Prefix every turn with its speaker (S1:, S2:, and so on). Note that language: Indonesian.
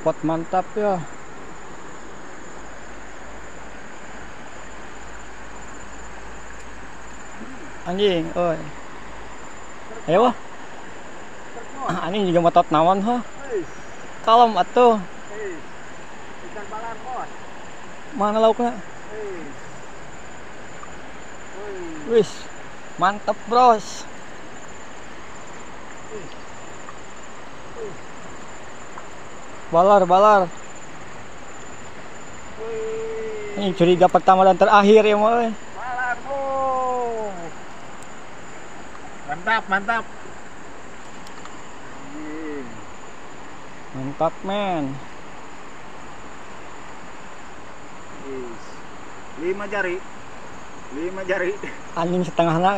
S1: Spot mantap ya. Anjing, oi. Ayo wah. Anjing juga motot naon ha. Kalem atuh.
S2: Ikan balar bos.
S1: Mana lauknya? Wis, mantep bros. Balar. Ini curiga pertama dan terakhir ya mau.
S2: Balar bos. Mantap.
S1: Mantap men.
S2: 5 jari.
S1: Anjing setengah nak.